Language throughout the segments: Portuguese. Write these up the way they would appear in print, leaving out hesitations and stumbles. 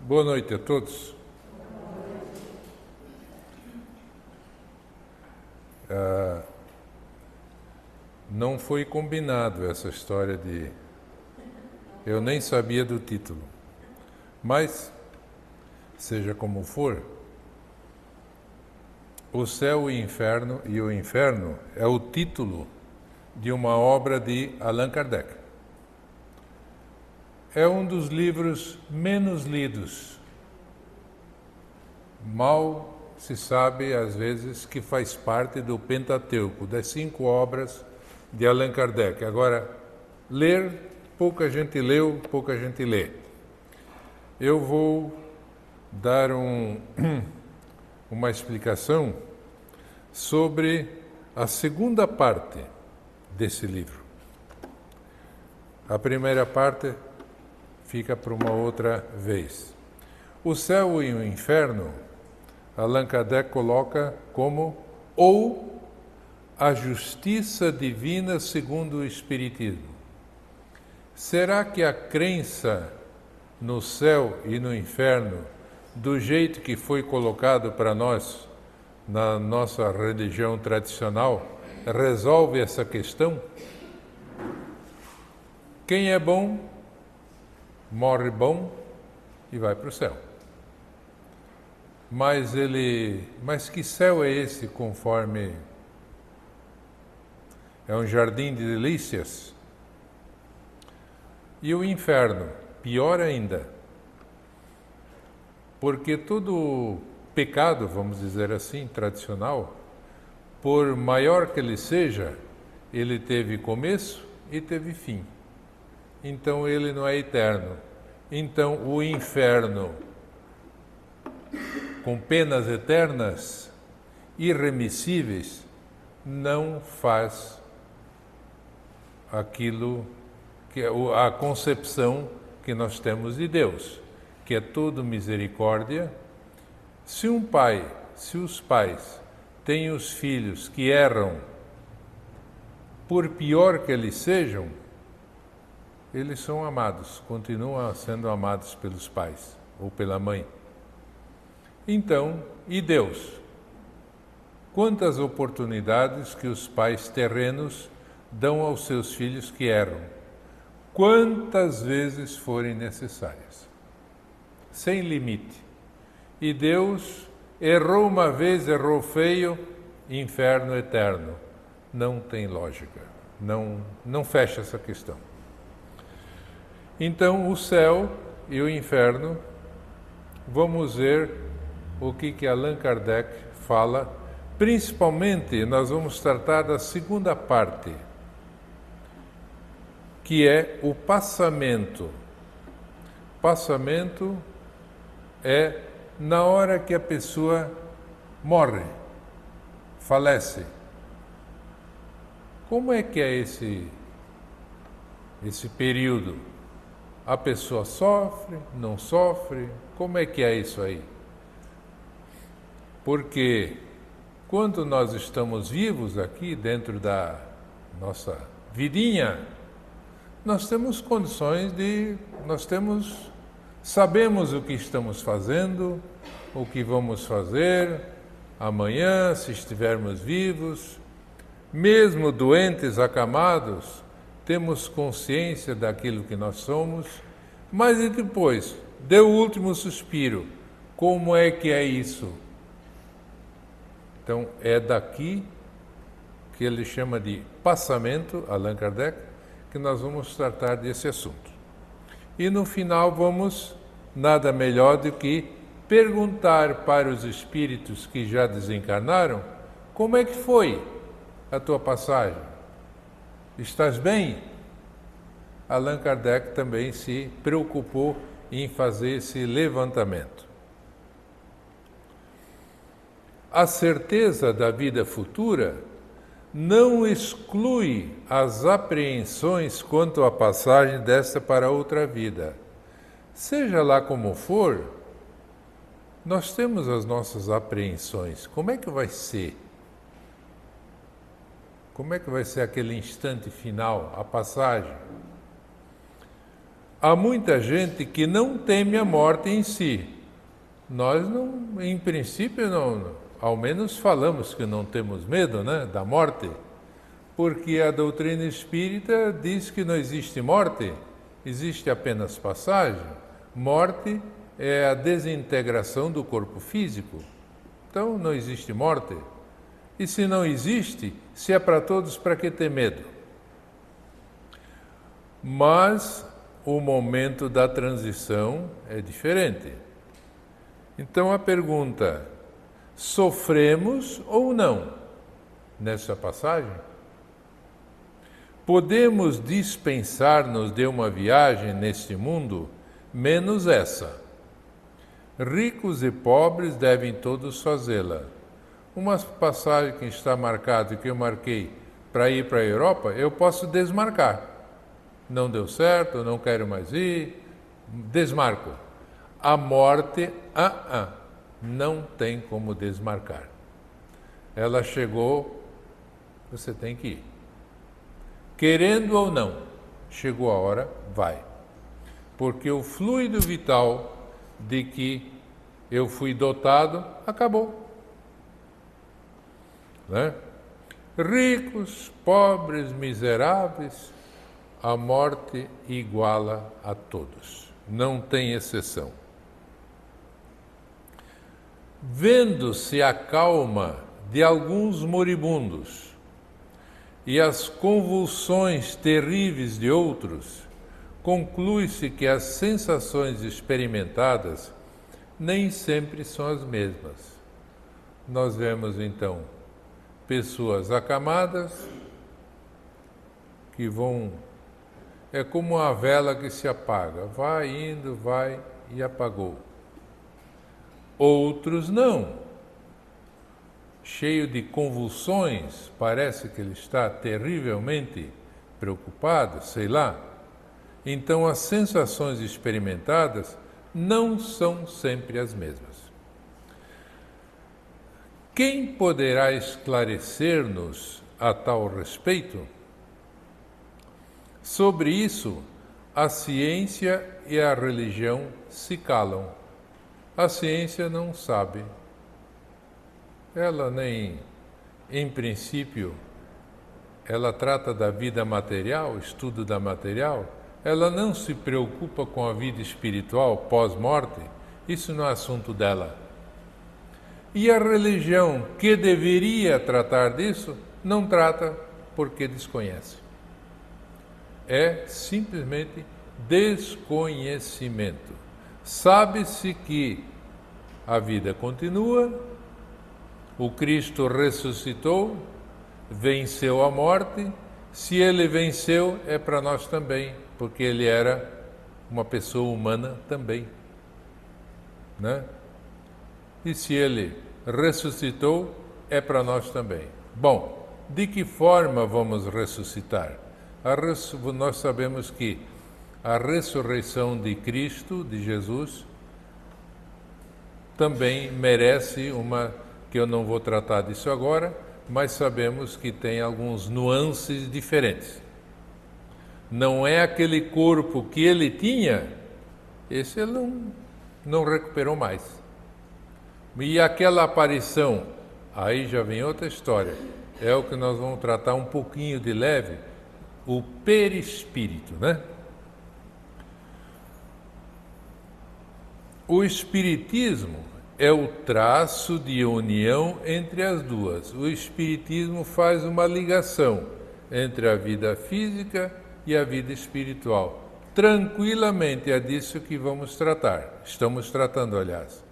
Boa noite a todos. Não foi combinado essa história de... Eu nem sabia do título. Mas, seja como for, O Céu e o Inferno é o título de uma obra de Allan Kardec. É um dos livros menos lidos. Mal se sabe, às vezes, que faz parte do Pentateuco, das 5 obras de Allan Kardec. Agora, ler, pouca gente leu, pouca gente lê. Eu vou dar uma explicação sobre a segunda parte desse livro. A primeira parte fica para uma outra vez. O Céu e o Inferno, Allan Kardec coloca como ou a justiça divina segundo o Espiritismo. Será que a crença no céu e no inferno, do jeito que foi colocado para nós na nossa religião tradicional, resolve essa questão? Quem é bom, morre bom e vai para o céu. Mas que céu é esse conforme é um jardim de delícias? E o inferno, pior ainda, porque todo pecado, vamos dizer assim, tradicional, por maior que ele seja, ele teve começo e teve fim. Então ele não é eterno. Então o inferno, com penas eternas, irremissíveis, não faz aquilo que é a concepção que nós temos de Deus, que é tudo misericórdia. Se os pais têm os filhos que erram, por pior que eles sejam, eles são amados, continuam sendo amados pelos pais ou pela mãe. Então, e Deus? Quantas oportunidades que os pais terrenos dão aos seus filhos que erram? Quantas vezes forem necessárias? Sem limite. E Deus errou uma vez, errou feio, inferno eterno. Não tem lógica. Não fecha essa questão. Então, o céu e o inferno, vamos ver o que Allan Kardec fala. Principalmente, nós vamos tratar da segunda parte, que é o passamento. Passamento é na hora que a pessoa morre, falece. Como é que é esse período? A pessoa sofre, não sofre? Como é que é isso aí? Porque quando nós estamos vivos aqui dentro da nossa vidinha, nós temos condições sabemos o que estamos fazendo, o que vamos fazer amanhã, se estivermos vivos. Mesmo doentes, acamados, temos consciência daquilo que nós somos. Mas e depois? Deu o último suspiro. Como é que é isso? Então, é daqui que ele chama de passamento, Allan Kardec, que nós vamos tratar desse assunto. E no final vamos, nada melhor do que perguntar para os espíritos que já desencarnaram, como é que foi a tua passagem? Estás bem? Allan Kardec também se preocupou em fazer esse levantamento. A certeza da vida futura não exclui as apreensões quanto à passagem desta para outra vida. Seja lá como for, nós temos as nossas apreensões. Como é que vai ser? Como é que vai ser aquele instante final, a passagem? há muita gente que não teme a morte em si. Nós, não, em princípio, não, ao menos falamos que não temos medo, né, da morte, porque a doutrina espírita diz que não existe morte, existe apenas passagem. Morte é a desintegração do corpo físico. Então, não existe morte. E se não existe, se é para todos, para que ter medo? Mas o momento da transição é diferente. Então a pergunta: sofremos ou não nessa passagem? Podemos dispensar-nos de uma viagem neste mundo, menos essa. Ricos e pobres devem todos fazê-la. Uma passagem que está marcada, que eu marquei para ir para a Europa, eu posso desmarcar. Não deu certo, não quero mais ir, desmarco. A morte, não tem como desmarcar. Ela chegou, você tem que ir. Querendo ou não, chegou a hora, vai. Porque o fluido vital de que eu fui dotado, acabou. Né? Ricos, pobres, miseráveis, a morte iguala a todos. Não tem exceção. Vendo-se a calma de alguns moribundos e as convulsões terríveis de outros, conclui-se que as sensações experimentadas nem sempre são as mesmas. Nós vemos, então, pessoas acamadas que vão... É como a vela que se apaga, vai indo, vai e apagou. Outros não. Cheio de convulsões, parece que ele está terrivelmente preocupado, sei lá. Então as sensações experimentadas não são sempre as mesmas. Quem poderá esclarecer-nos a tal respeito? Sobre isso, a ciência e a religião se calam. A ciência não sabe. Ela nem, em princípio, ela trata da vida material, estudo da material, ela não se preocupa com a vida espiritual pós-morte, isso não é assunto dela. E a religião, que deveria tratar disso, não trata porque desconhece. É simplesmente desconhecimento. Sabe-se que a vida continua, o Cristo ressuscitou, venceu a morte. Se ele venceu, é para nós também, porque ele era uma pessoa humana também, né? E se ele ressuscitou, é para nós também. Bom, de que forma vamos ressuscitar? Nós sabemos que a ressurreição de Cristo, de Jesus, também merece uma, que eu não vou tratar disso agora, mas sabemos que tem alguns nuances diferentes. Não é aquele corpo que ele tinha, esse ele não recuperou mais. E aquela aparição, aí já vem outra história, é o que nós vamos tratar um pouquinho de leve, o perispírito, né? O espiritismo é o traço de união entre as duas. O espiritismo faz uma ligação entre a vida física e a vida espiritual. Tranquilamente é disso que vamos tratar. Estamos tratando, aliás.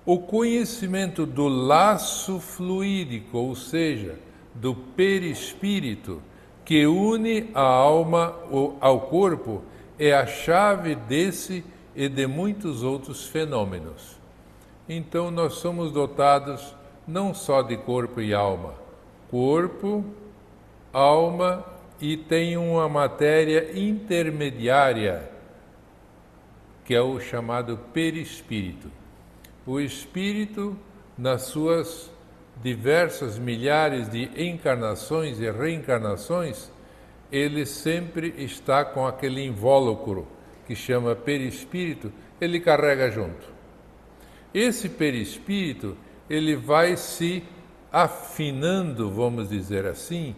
O conhecimento do laço fluídico, ou seja, do perispírito, que une a alma ao corpo, é a chave desse e de muitos outros fenômenos. Então nós somos dotados não só de corpo e alma, corpo, alma e tem uma matéria intermediária, que é o chamado perispírito. O espírito, nas suas diversas milhares de encarnações e reencarnações, ele sempre está com aquele invólucro que chama perispírito, ele carrega junto. Esse perispírito, ele vai se afinando, vamos dizer assim,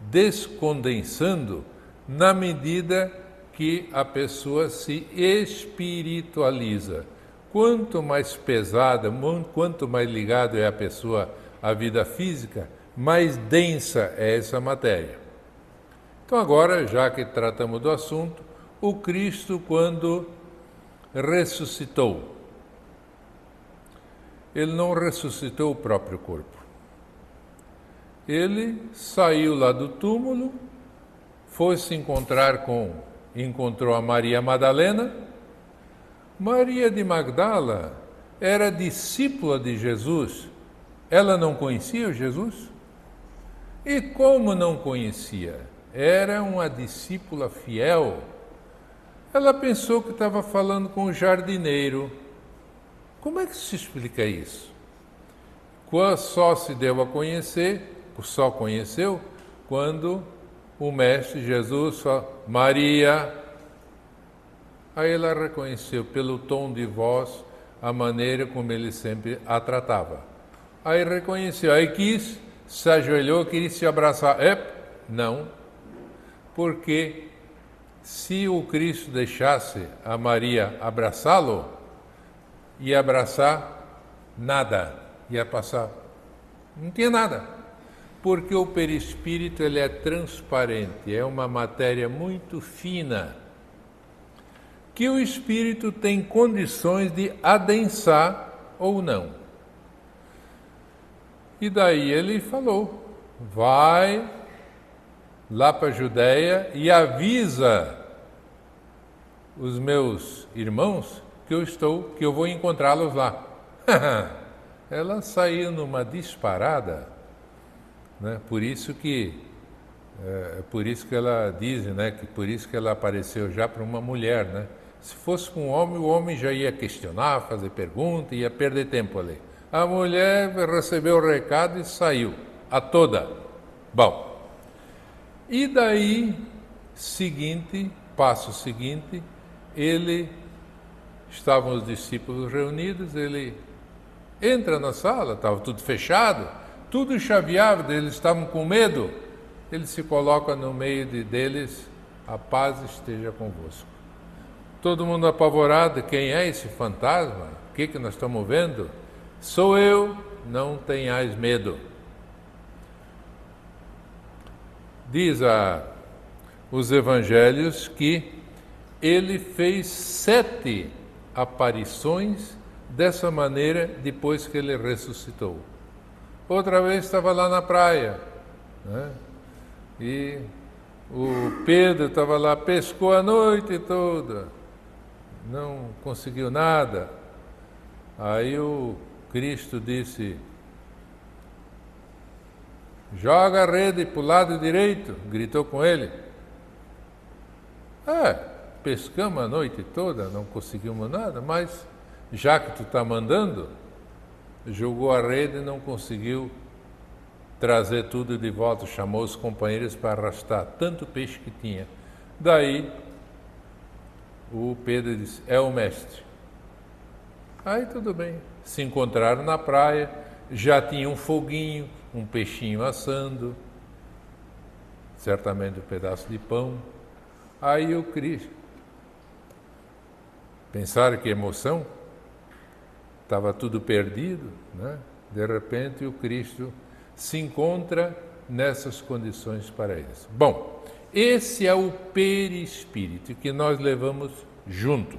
descondensando na medida que a pessoa se espiritualiza. Quanto mais pesada, quanto mais ligado é a pessoa à vida física, mais densa é essa matéria. Então agora, já que tratamos do assunto, o Cristo, quando ressuscitou, ele não ressuscitou o próprio corpo. Ele saiu lá do túmulo, foi se encontrou a Maria Madalena. Maria de Magdala era discípula de Jesus. Ela não conhecia o Jesus? E como não conhecia? Era uma discípula fiel. Ela pensou que estava falando com o jardineiro. Como é que se explica isso? Só se deu a conhecer, só conheceu, quando o Mestre Jesus falou, Maria. Aí ela reconheceu pelo tom de voz a maneira como ele sempre a tratava. Aí reconheceu, aí se ajoelhou, quis se abraçar. Não, porque se o Cristo deixasse a Maria abraçá-lo, ia abraçar nada, ia passar, não tinha nada, porque o perispírito ele é transparente, é uma matéria muito fina, que o espírito tem condições de adensar ou não. E daí ele falou, vai lá para a Judéia e avisa os meus irmãos que eu vou encontrá-los lá. Ela saiu numa disparada, né? Por isso que ela diz, né, que por isso que ela apareceu já para uma mulher, né? Se fosse com um homem, o homem já ia questionar, fazer pergunta, ia perder tempo ali. A mulher recebeu o recado e saiu, a toda. Bom, e daí, passo seguinte, estavam os discípulos reunidos, ele entra na sala, estava tudo fechado, tudo chaveado, eles estavam com medo, ele se coloca no meio deles, a paz esteja convosco. Todo mundo apavorado, quem é esse fantasma? O que nós estamos vendo? Sou eu, não tenhais medo. Diz os evangelhos que ele fez 7 aparições dessa maneira depois que ele ressuscitou. Outra vez estava lá na praia, né? E o Pedro estava lá, pescou a noite toda, não conseguiu nada. Aí o Cristo disse, joga a rede para o lado direito, gritou com ele. Pescamos a noite toda, não conseguimos nada, mas já que tu está mandando, jogou a rede e não conseguiu trazer tudo de volta, chamou os companheiros para arrastar tanto peixe que tinha. Daí o Pedro disse, é o mestre. Aí tudo bem, se encontraram na praia, já tinha um foguinho, um peixinho assando, certamente um pedaço de pão. Aí o Cristo, pensaram que emoção, estava tudo perdido, né? De repente o Cristo se encontra nessas condições para eles. Bom, esse é o perispírito que nós levamos junto.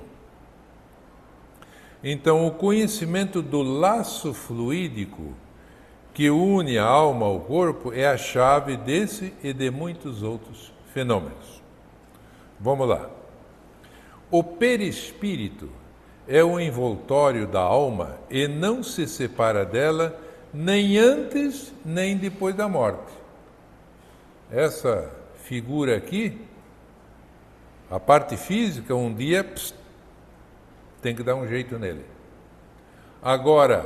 Então, o conhecimento do laço fluídico que une a alma ao corpo é a chave desse e de muitos outros fenômenos. Vamos lá. O perispírito é o envoltório da alma e não se separa dela nem antes nem depois da morte. Essa figura aqui, a parte física, um dia tem que dar um jeito nele. Agora,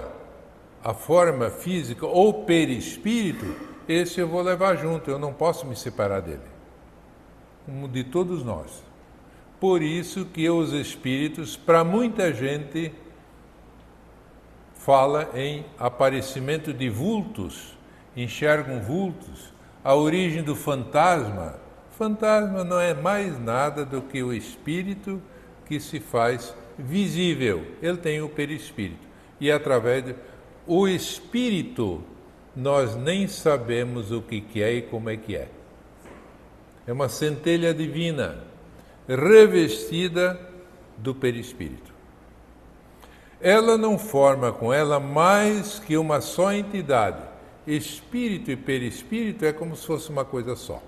a forma física ou perispírito, esse eu vou levar junto, eu não posso me separar dele. Como de todos nós. Por isso que os espíritos, para muita gente, fala em aparecimento de vultos, enxergam vultos. A origem do fantasma. Fantasma não é mais nada do que o espírito que se faz visível. Ele tem o perispírito. E através o espírito, nós nem sabemos o que é e como é que é. É uma centelha divina, revestida do perispírito. Ela não forma com ela mais que uma só entidade. Espírito e perispírito é como se fosse uma coisa só.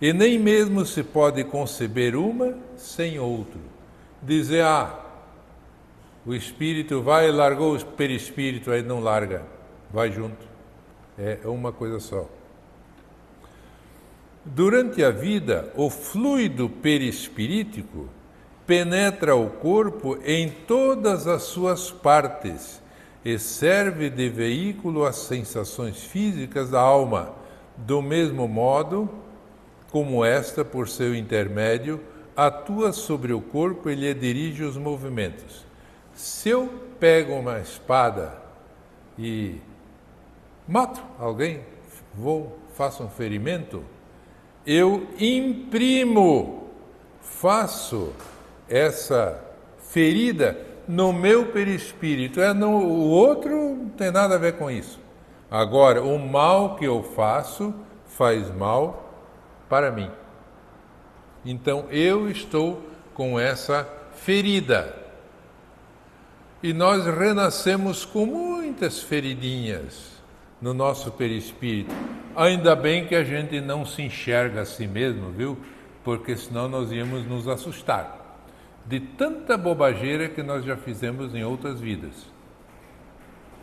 E nem mesmo se pode conceber uma sem outro. Dizer, o espírito vai e largou o perispírito, aí não larga, vai junto. É uma coisa só. Durante a vida, o fluido perispirítico penetra o corpo em todas as suas partes e serve de veículo às sensações físicas da alma, do mesmo modo como esta, por seu intermédio, atua sobre o corpo e lhe dirige os movimentos. Se eu pego uma espada e mato alguém, faço um ferimento, eu imprimo, faço essa ferida no meu perispírito. O outro não tem nada a ver com isso. Agora, o mal que eu faço faz mal para mim. Então, eu estou com essa ferida. E nós renascemos com muitas feridinhas no nosso perispírito. Ainda bem que a gente não se enxerga a si mesmo, viu? Porque senão nós íamos nos assustar de tanta bobageira que nós já fizemos em outras vidas.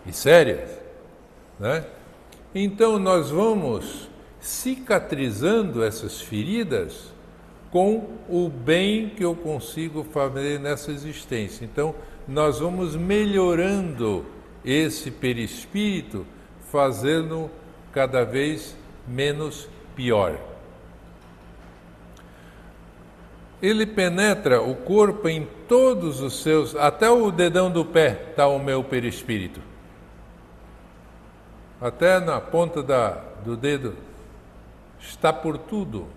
E sérias, né? Então nós vamos cicatrizando essas feridas com o bem que eu consigo fazer nessa existência. Então nós vamos melhorando esse perispírito, fazendo cada vez menos pior. Ele penetra o corpo em todos os seus, até o dedão do pé está o meu perispírito. Até na ponta do dedo está por tudo.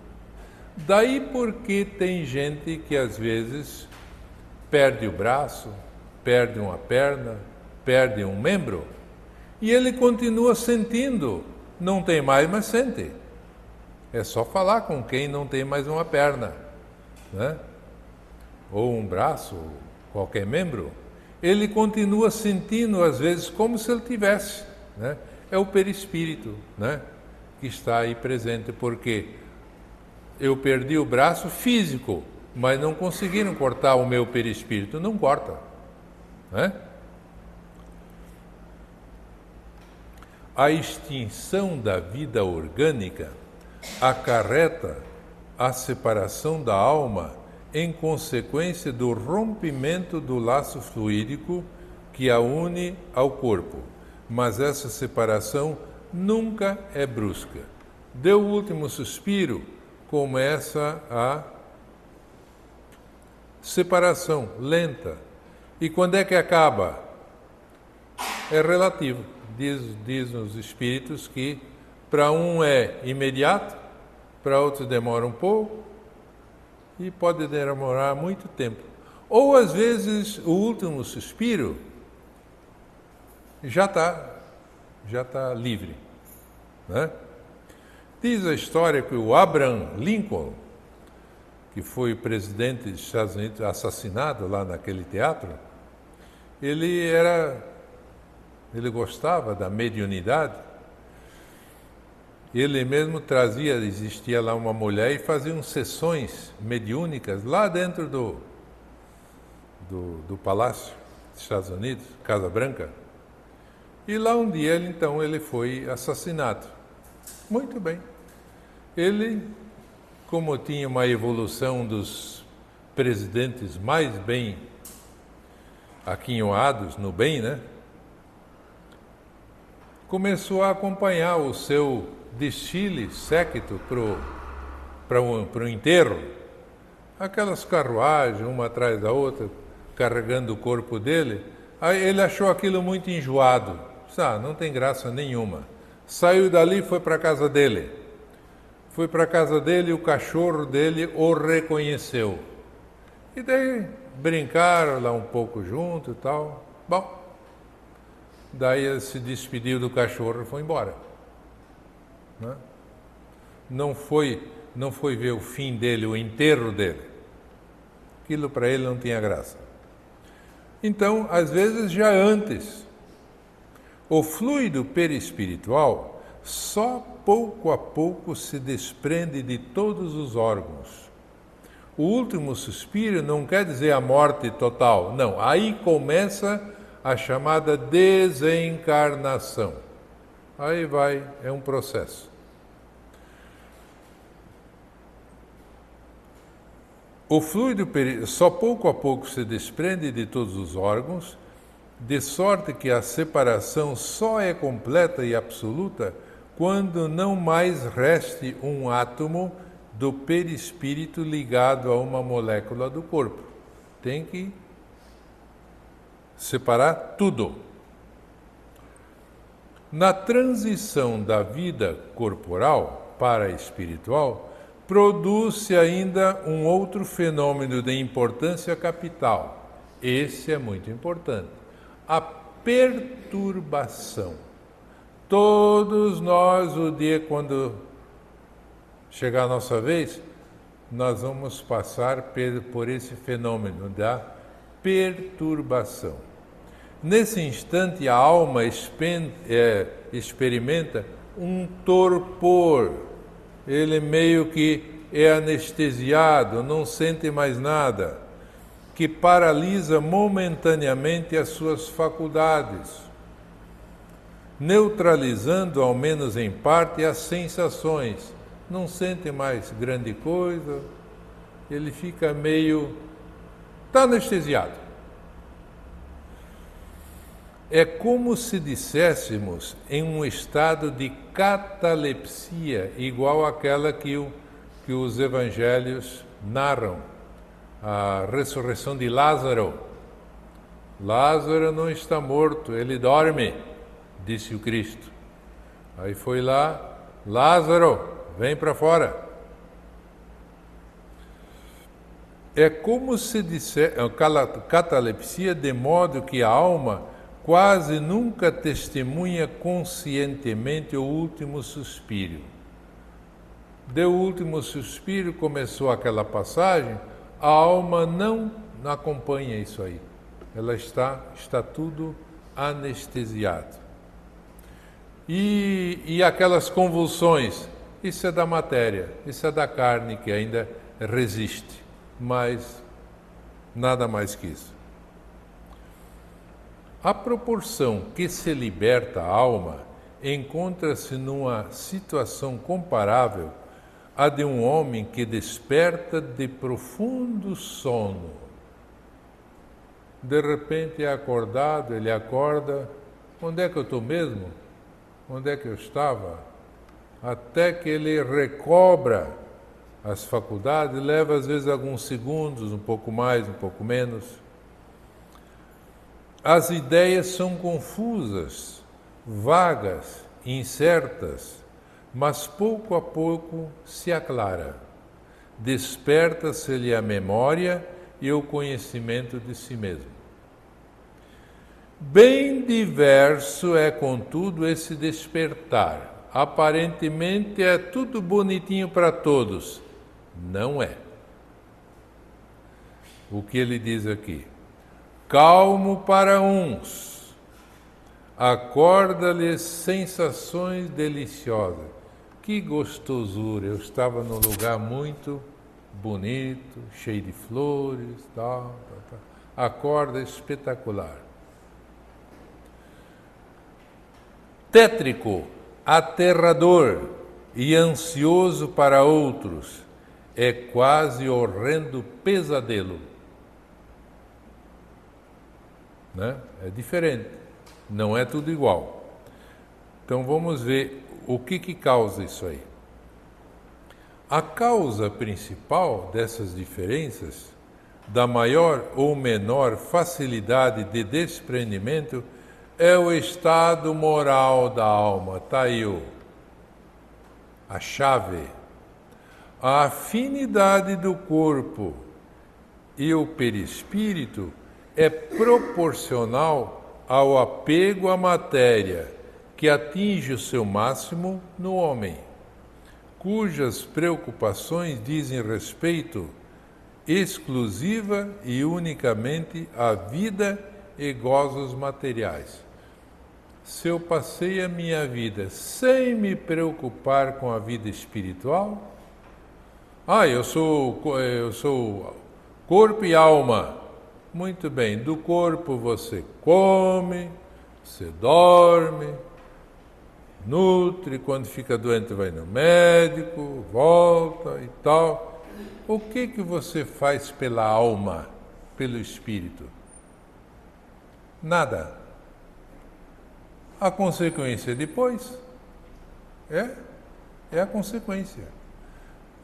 Daí porque tem gente que às vezes perde o braço, perde uma perna, perde um membro, e ele continua sentindo. Não tem mais, mas sente. É só falar com quem não tem mais uma perna, né? Ou um braço, ou qualquer membro. Ele continua sentindo, às vezes, como se ele tivesse, né? É o perispírito, né, que está aí presente, porque eu perdi o braço físico, mas não conseguiram cortar o meu perispírito. Não corta, né? A extinção da vida orgânica acarreta a separação da alma em consequência do rompimento do laço fluídico que a une ao corpo, mas essa separação nunca é brusca. Deu o último suspiro, começa a separação lenta. E quando é que acaba? É relativo. Diz os espíritos que para um é imediato, para outros demora um pouco e pode demorar muito tempo. Ou às vezes o último suspiro já está livre, né? Diz a história que o Abraham Lincoln, que foi presidente dos Estados Unidos, assassinado lá naquele teatro, ele gostava da mediunidade. Ele mesmo existia lá uma mulher e fazia sessões mediúnicas lá dentro do Palácio dos Estados Unidos, Casa Branca. E lá um dia ele foi assassinado. Muito bem. Ele, como tinha uma evolução dos presidentes mais bem aquinhoados no bem, né? Começou a acompanhar o seu desfile séquito para o enterro. aquelas carruagens, uma atrás da outra, carregando o corpo dele. Aí ele achou aquilo muito enjoado. Não tem graça nenhuma. Saiu dali e foi para a casa dele. Foi para a casa dele e o cachorro dele o reconheceu. E daí brincaram lá um pouco junto e tal. Bom, daí ele se despediu do cachorro e foi embora. Né? Não foi ver o fim dele, o enterro dele. Aquilo para ele não tinha graça. Então, às vezes, já antes, o fluido perispiritual só pouco a pouco se desprende de todos os órgãos. O último suspiro não quer dizer a morte total, não. Aí começa a chamada desencarnação. Aí vai, é um processo. O fluido só pouco a pouco se desprende de todos os órgãos, de sorte que a separação só é completa e absoluta quando não mais reste um átomo do perispírito ligado a uma molécula do corpo. Tem que separar tudo. Na transição da vida corporal para a espiritual, produz-se ainda um outro fenômeno de importância capital. Esse é muito importante. A perturbação. Todos nós, o dia quando chegar a nossa vez, nós vamos passar por esse fenômeno da perturbação. Nesse instante, a alma experimenta um torpor. Ele meio que é anestesiado, não sente mais nada, que paralisa momentaneamente as suas faculdades, neutralizando, ao menos em parte, as sensações. Não sente mais grande coisa, ele fica meio... está anestesiado. É como se disséssemos em um estado de catalepsia, igual àquela que os evangelhos narram, a ressurreição de Lázaro. Lázaro não está morto, ele dorme, disse o Cristo. Aí foi lá, Lázaro, vem para fora. É como se dissesse, catalepsia, de modo que a alma quase nunca testemunha conscientemente o último suspiro. Deu o último suspiro, começou aquela passagem, a alma não acompanha isso aí. Ela está tudo anestesiado. E aquelas convulsões, isso é da matéria, isso é da carne que ainda resiste, mas nada mais que isso. A proporção que se liberta a alma encontra-se numa situação comparável à de um homem que desperta de profundo sono. De repente é acordado, ele acorda, onde é que eu estou mesmo? Onde é que eu estava? Até que ele recobra as faculdades, leva às vezes alguns segundos, um pouco mais, um pouco menos. As ideias são confusas, vagas, incertas, mas pouco a pouco se aclara. Desperta-se-lhe a memória e o conhecimento de si mesmo. Bem diverso é, contudo, esse despertar. Aparentemente é tudo bonitinho para todos. Não é. O que ele diz aqui? Calmo para uns, acorda-lhes sensações deliciosas. Que gostosura! Eu estava num lugar muito bonito, cheio de flores, tal. Acorda espetacular. Tétrico, aterrador e ansioso para outros, é quase horrendo pesadelo. Né? É diferente, não é tudo igual. Então vamos ver o que causa isso aí. A causa principal dessas diferenças, da maior ou menor facilidade de desprendimento, é o estado moral da alma. Está aí a chave. A afinidade do corpo e o perispírito é proporcional ao apego à matéria, que atinge o seu máximo no homem, cujas preocupações dizem respeito exclusiva e unicamente à vida e gozos materiais. Se eu passei a minha vida sem me preocupar com a vida espiritual, eu sou corpo e alma. Muito bem, do corpo você come, você dorme, nutre, quando fica doente vai no médico, volta e tal. O que você faz pela alma, pelo espírito? Nada. A consequência depois é a consequência.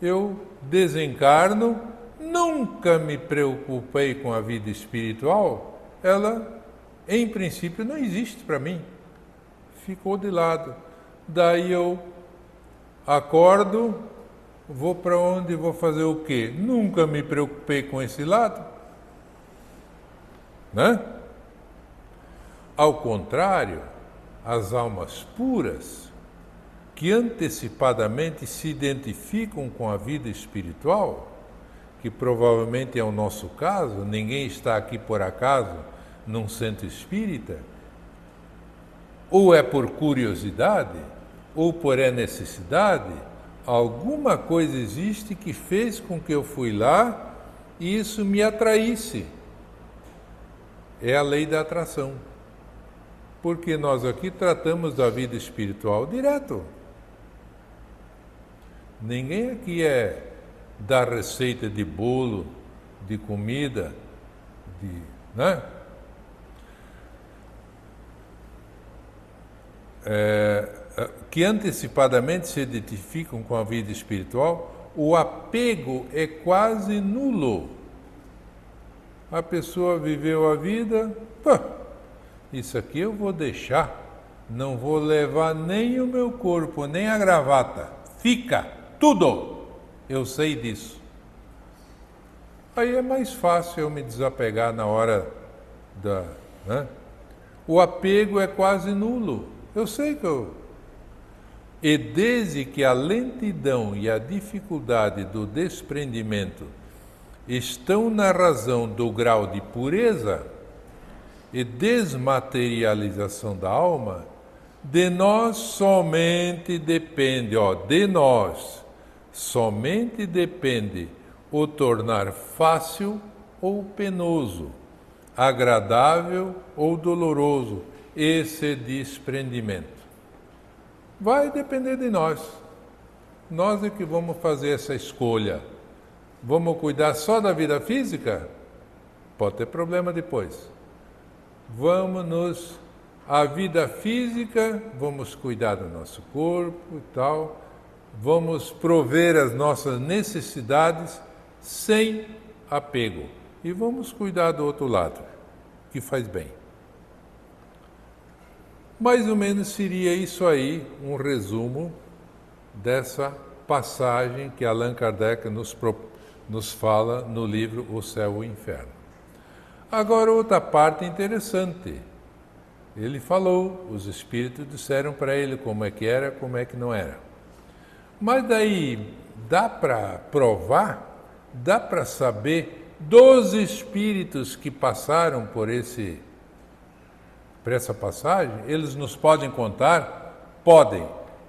Eu desencarno, nunca me preocupei com a vida espiritual, ela, em princípio, não existe para mim. Ficou de lado. Daí eu acordo, vou para onde, vou fazer o quê? Nunca me preocupei com esse lado. Né? Ao contrário, as almas puras, que antecipadamente se identificam com a vida espiritual, que provavelmente é o nosso caso, ninguém está aqui por acaso num centro espírita, ou é por curiosidade, ou por necessidade, alguma coisa existe que fez com que eu fui lá e isso me atraísse. É a lei da atração. Porque nós aqui tratamos da vida espiritual direto. Ninguém aqui é da receita de bolo, de comida, né? Que antecipadamente se identificam com a vida espiritual, o apego é quase nulo. A pessoa viveu a vida, isso aqui eu vou deixar, não vou levar nem o meu corpo, nem a gravata, fica tudo, eu sei disso. Aí é mais fácil eu me desapegar na hora né? O apego é quase nulo, eu sei que E desde que a lentidão e a dificuldade do desprendimento estão na razão do grau de pureza e desmaterialização da alma, de nós somente depende, somente depende o tornar fácil ou penoso, agradável ou doloroso esse desprendimento. Vai depender de nós. Nós é que vamos fazer essa escolha. Vamos cuidar só da vida física? Pode ter problema depois. A vida física, vamos cuidar do nosso corpo e tal, vamos prover as nossas necessidades sem apego. E vamos cuidar do outro lado, que faz bem. Mais ou menos seria isso aí, um resumo dessa passagem que Allan Kardec nos fala no livro O Céu e o Inferno. Agora, outra parte interessante. Ele falou, os espíritos disseram para ele como é que era, como é que não era. Mas daí, dá para provar, dá para saber dos espíritos que passaram por essa passagem, eles nos podem contar? Podem.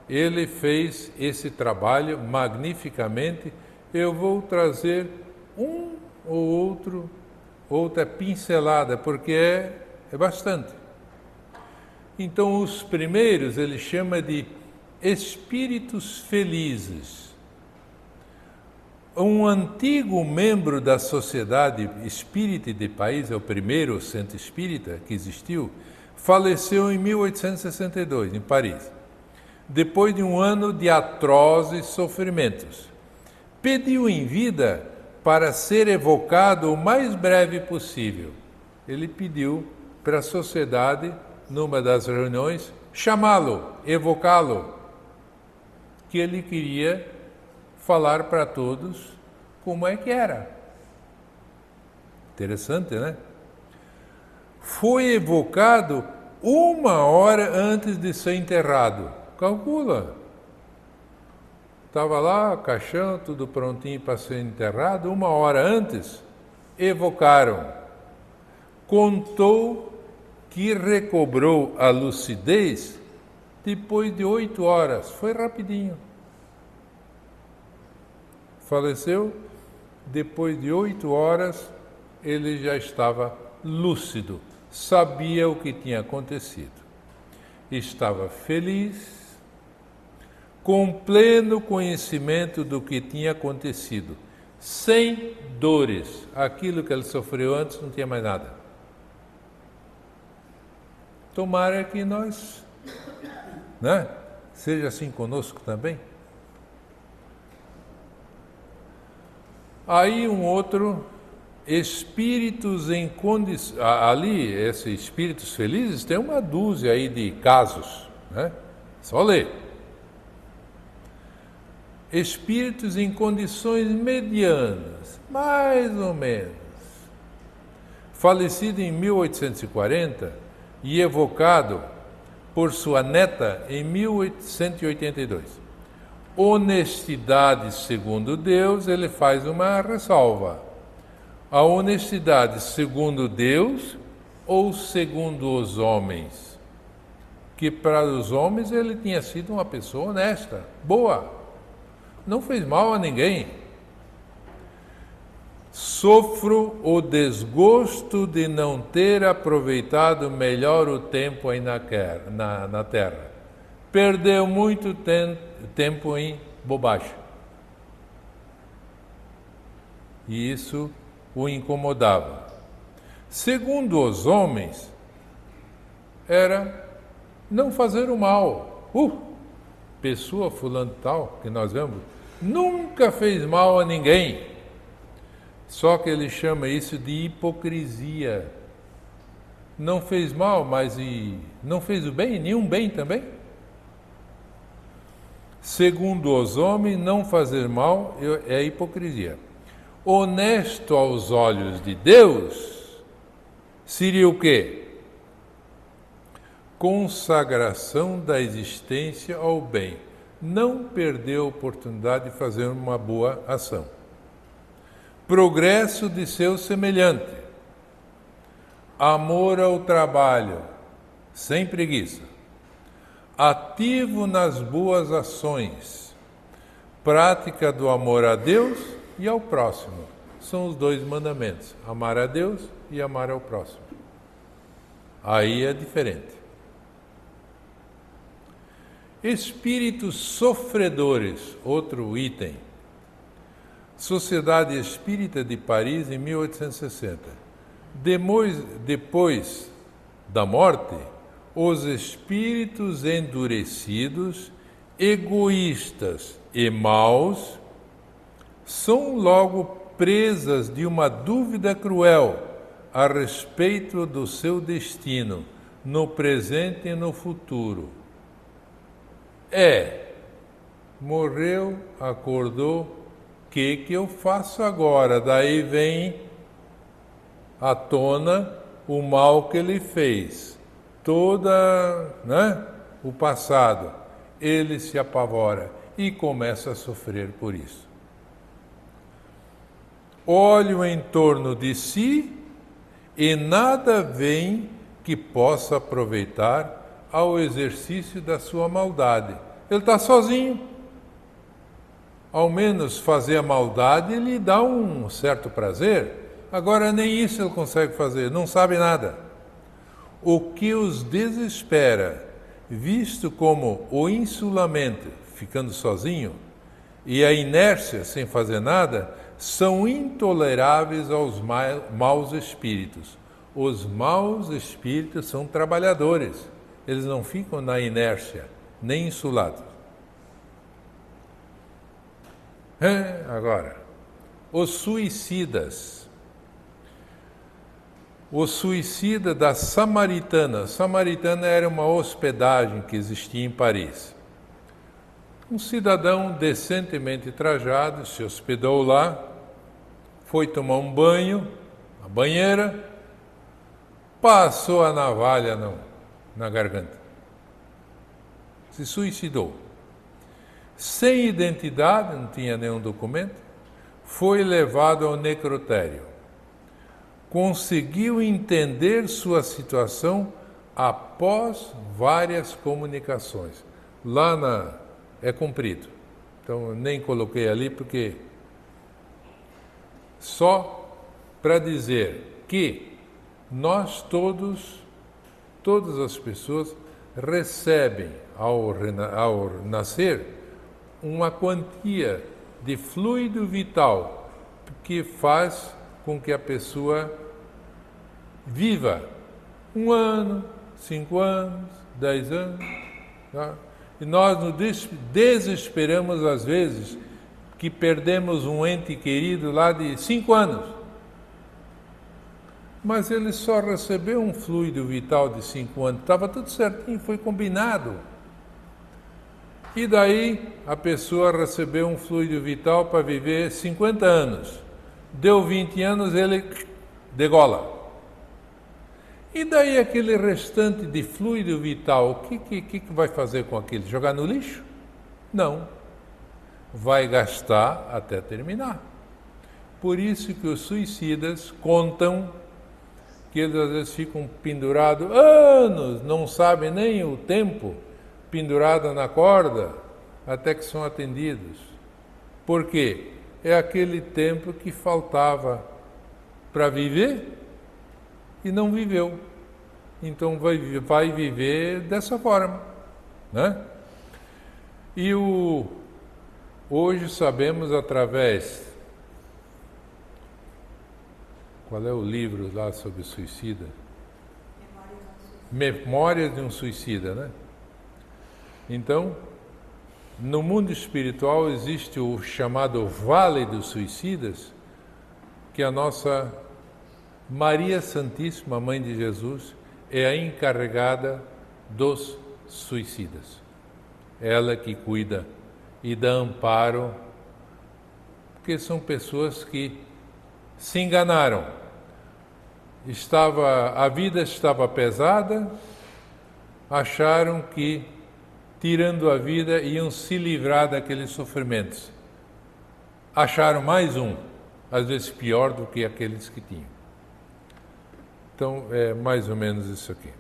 Ele fez esse trabalho magnificamente. Eu vou trazer um ou outra pincelada, porque é bastante. Então, os primeiros ele chama de espíritos felizes. Um antigo membro da Sociedade Espírita de Paris, é o primeiro centro espírita que existiu, faleceu em 1862, em Paris, depois de um ano de atrozes sofrimentos. pediu em vida para ser evocado o mais breve possível. Ele pediu para a sociedade, numa das reuniões, chamá-lo, evocá-lo, que ele queria falar para todos como é que era. Interessante, né? Foi evocado 1 hora antes de ser enterrado. Calcula. Estava lá, caixão, tudo prontinho para ser enterrado. 1 hora antes, evocaram. Contou que recobrou a lucidez depois de 8 horas. Foi rapidinho. Faleceu, depois de 8 horas, ele já estava lúcido, sabia o que tinha acontecido. Estava feliz, com pleno conhecimento do que tinha acontecido, sem dores. Aquilo que ele sofreu antes não tinha mais nada. Tomara que nós, né, seja assim conosco também. Aí um outro, espíritos em condições, ali, esses espíritos felizes, tem uma dúzia aí de casos, né? Só ler. Espíritos em condições medianas, mais ou menos. Falecido em 1840 e evocado por sua neta em 1882. Honestidade segundo Deus, ele faz uma ressalva. A honestidade segundo Deus ou segundo os homens? Que para os homens ele tinha sido uma pessoa honesta, boa, não fez mal a ninguém. Sofro o desgosto de não ter aproveitado melhor o tempo aí na terra. Perdeu muito tempo em bobagem. E isso o incomodava. Segundo os homens, era não fazer o mal. Pessoa fulano tal, que nós vemos, nunca fez mal a ninguém. Só que ele chama isso de hipocrisia. Não fez mal, mas não fez o bem, nenhum bem também? Segundo os homens, não fazer mal é hipocrisia. Honesto aos olhos de Deus seria o quê? Consagração da existência ao bem. Não perder a oportunidade de fazer uma boa ação. Progresso de seu semelhante. Amor ao trabalho, sem preguiça. Ativo nas boas ações. Prática do amor a Deus e ao próximo. São os 2 mandamentos. Amar a Deus e amar ao próximo. Aí é diferente. Espíritos sofredores, outro item. Sociedade Espírita de Paris, em 1860. Depois da morte, os espíritos endurecidos, egoístas e maus são logo presas de uma dúvida cruel a respeito do seu destino, no presente e no futuro. Morreu, acordou, o que eu faço agora? Daí vem à tona o mal que ele fez, o passado. Ele se apavora e começa a sofrer por isso. Olho em torno de si e nada vem que possa aproveitar ao exercício da sua maldade. Ele está sozinho. Ao menos fazer a maldade lhe dá um certo prazer. Agora nem isso ele consegue fazer, não sabe nada. O que os desespera, visto como o insulamento, ficando sozinho, e a inércia sem fazer nada, são intoleráveis aos maus espíritos. Os maus espíritos são trabalhadores. Eles não ficam na inércia, nem insulados. Agora, os suicidas. O suicida da Samaritana. Samaritana era uma hospedagem que existia em Paris. Um cidadão decentemente trajado se hospedou lá, foi tomar um banho, na banheira, passou a navalha na garganta. Se suicidou. Sem identidade, não tinha nenhum documento, foi levado ao necrotério. Conseguiu entender sua situação após várias comunicações. É comprido, então eu nem coloquei ali porque só para dizer que nós todas as pessoas recebem ao nascer uma quantia de fluido vital que faz com que a pessoa viva 1 ano, 5 anos, 10 anos. Tá? E nós nos desesperamos às vezes que perdemos um ente querido lá de 5 anos. Mas ele só recebeu um fluido vital de 5 anos. Estava tudo certinho, foi combinado. E daí a pessoa recebeu um fluido vital para viver 50 anos. Deu 20 anos, ele degola. E daí aquele restante de fluido vital, o que vai fazer com aquilo? Jogar no lixo? Não. Vai gastar até terminar. Por isso que os suicidas contam que eles às vezes ficam pendurados anos, não sabem nem o tempo, pendurado na corda, até que são atendidos. Por quê? É aquele tempo que faltava para viver e não viveu. Então vai viver dessa forma, né? E hoje sabemos através... Qual é o livro lá sobre suicida? Memórias de um Suicida, né? Então, no mundo espiritual existe o chamado Vale dos Suicidas, que a nossa Maria Santíssima, Mãe de Jesus, é a encarregada dos suicidas. Ela que cuida e dá amparo, porque são pessoas que se enganaram. A vida estava pesada, acharam que, tirando a vida, iam se livrar daqueles sofrimentos. Acharam mais um, às vezes pior do que aqueles que tinham. Então, é mais ou menos isso aqui.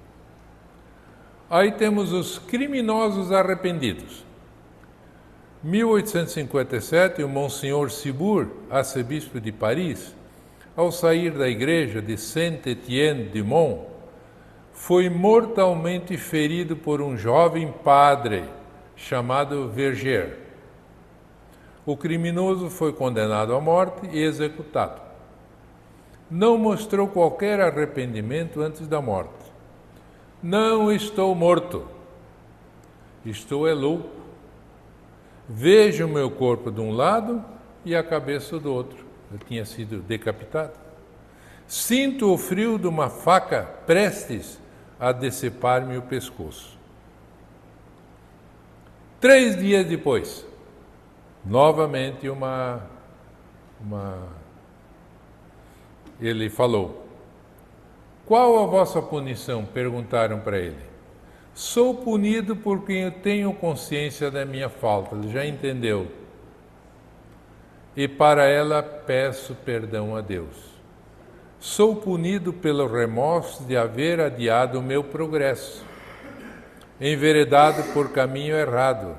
Aí temos os criminosos arrependidos. 1857, o Monsenhor Cibour, arcebispo de Paris, ao sair da igreja de Saint-Étienne-du-Mont, foi mortalmente ferido por um jovem padre chamado Verger. O criminoso foi condenado à morte e executado. Não mostrou qualquer arrependimento antes da morte. Não estou morto, estou louco. Vejo o meu corpo de um lado e a cabeça do outro. Eu tinha sido decapitado. Sinto o frio de uma faca prestes a decepar-me o pescoço. 3 dias depois, novamente ele falou: qual a vossa punição? Perguntaram para ele. Sou punido porque eu tenho consciência da minha falta. Ele já entendeu. E para ela peço perdão a Deus. Sou punido pelo remorso de haver adiado o meu progresso, enveredado por caminho errado,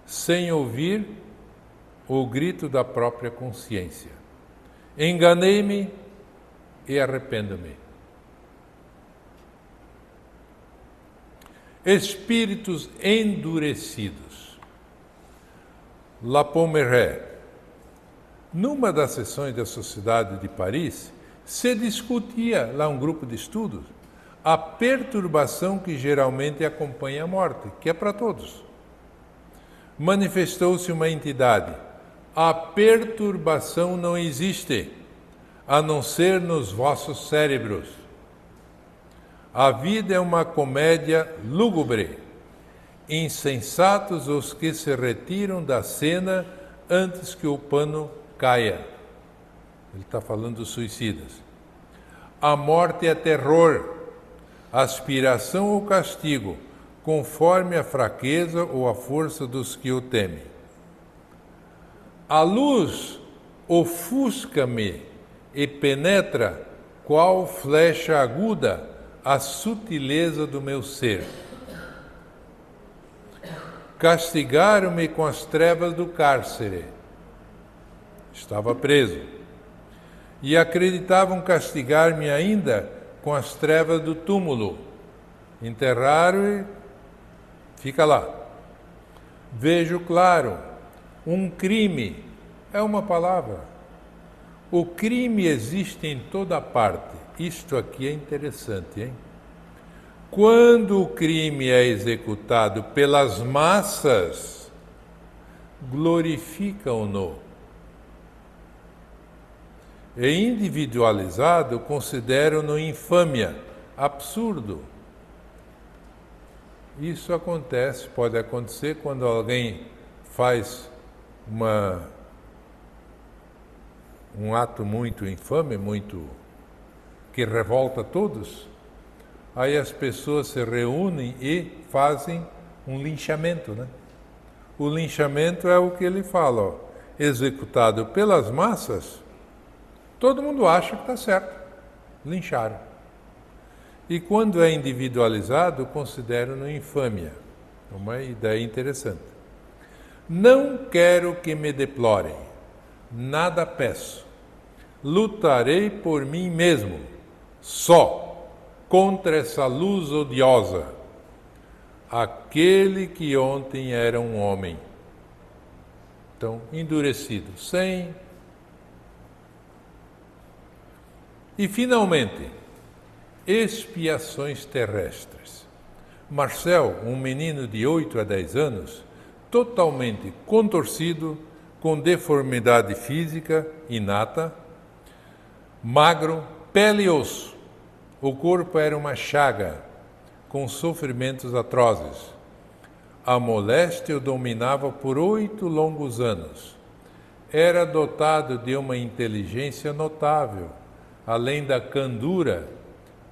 sem ouvir o grito da própria consciência. Enganei-me e arrependo-me. Espíritos endurecidos. La Pommeraye. Numa das sessões da Sociedade de Paris, se discutia, lá um grupo de estudos, a perturbação que geralmente acompanha a morte, que é para todos. Manifestou-se uma entidade, A perturbação não existe, a não ser nos vossos cérebros. A vida é uma comédia lúgubre. Insensatos os que se retiram da cena antes que o pano caia. Ele está falando dos suicidas. A morte é terror, aspiração ou castigo, conforme a fraqueza ou a força dos que o temem. A luz ofusca-me e penetra, qual flecha aguda, a sutileza do meu ser. Castigaram-me com as trevas do cárcere. Estava preso. E acreditavam castigar-me ainda com as trevas do túmulo. Enterraram e fica lá. Vejo claro, um crime é uma palavra. O crime existe em toda parte. Isto aqui é interessante, hein? Quando o crime é executado pelas massas, glorificam-no. E individualizado, consideram-no infâmia, absurdo. Isso acontece, pode acontecer quando alguém faz um ato muito infame, muito que revolta todos. Aí as pessoas se reúnem e fazem um linchamento, né? O linchamento é o que ele fala, ó, executado pelas massas, todo mundo acha que está certo, lincharam. E quando é individualizado, consideram-no infâmia. Uma ideia interessante. Não quero que me deplorem, nada peço. Lutarei por mim mesmo, só, contra essa luz odiosa. Aquele que ontem era um homem. Então, endurecido, sem. E, finalmente, expiações terrestres. Marcel, um menino de 8 a 10 anos, totalmente contorcido, com deformidade física inata, magro, pele e osso. O corpo era uma chaga, com sofrimentos atrozes. A moléstia o dominava por 8 longos anos. Era dotado de uma inteligência notável, além da candura,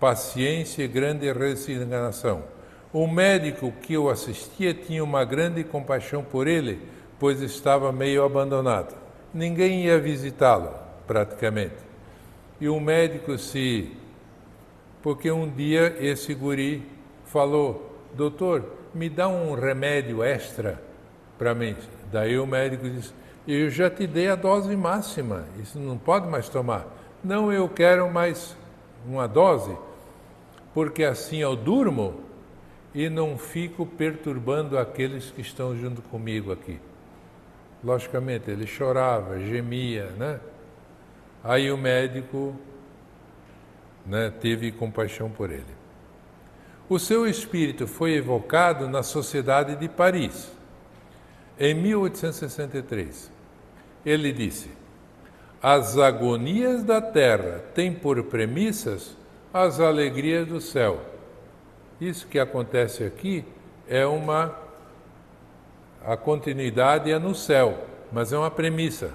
paciência e grande resignação. O médico que o assistia tinha uma grande compaixão por ele, pois estava meio abandonado. Ninguém ia visitá-lo, praticamente. E o médico porque um dia esse guri falou, doutor, me dá um remédio extra para mim. Daí o médico disse, eu já te dei a dose máxima, isso não pode mais tomar. Não, eu quero mais uma dose, porque assim eu durmo e não fico perturbando aqueles que estão junto comigo aqui. Logicamente, ele chorava, gemia, né? Aí o médico, teve compaixão por ele. O seu espírito foi evocado na Sociedade de Paris, em 1863. Ele disse, as agonias da terra têm por premissas as alegrias do céu. Isso que acontece aqui é a continuidade é no céu, mas é uma premissa.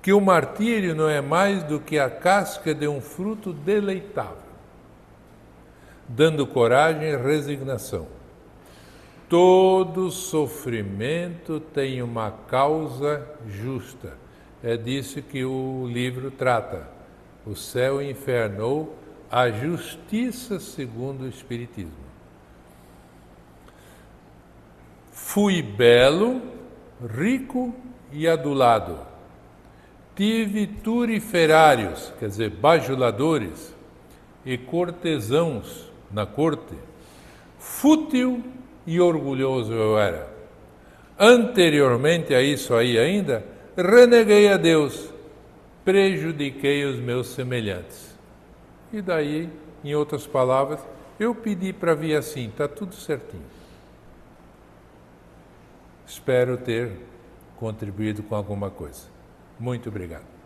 Que o martírio não é mais do que a casca de um fruto deleitável, dando coragem e resignação. Todo sofrimento tem uma causa justa. É disso que o livro trata. O céu e o inferno, ou a justiça segundo o Espiritismo. Fui belo, rico e adulado. Tive turiferários, quer dizer, bajuladores, e cortesãos na corte. Fútil e orgulhoso eu era. Anteriormente a isso aí ainda, reneguei a Deus, prejudiquei os meus semelhantes. E daí, em outras palavras, eu pedi para vir assim, está tudo certinho. Espero ter contribuído com alguma coisa. Muito obrigado.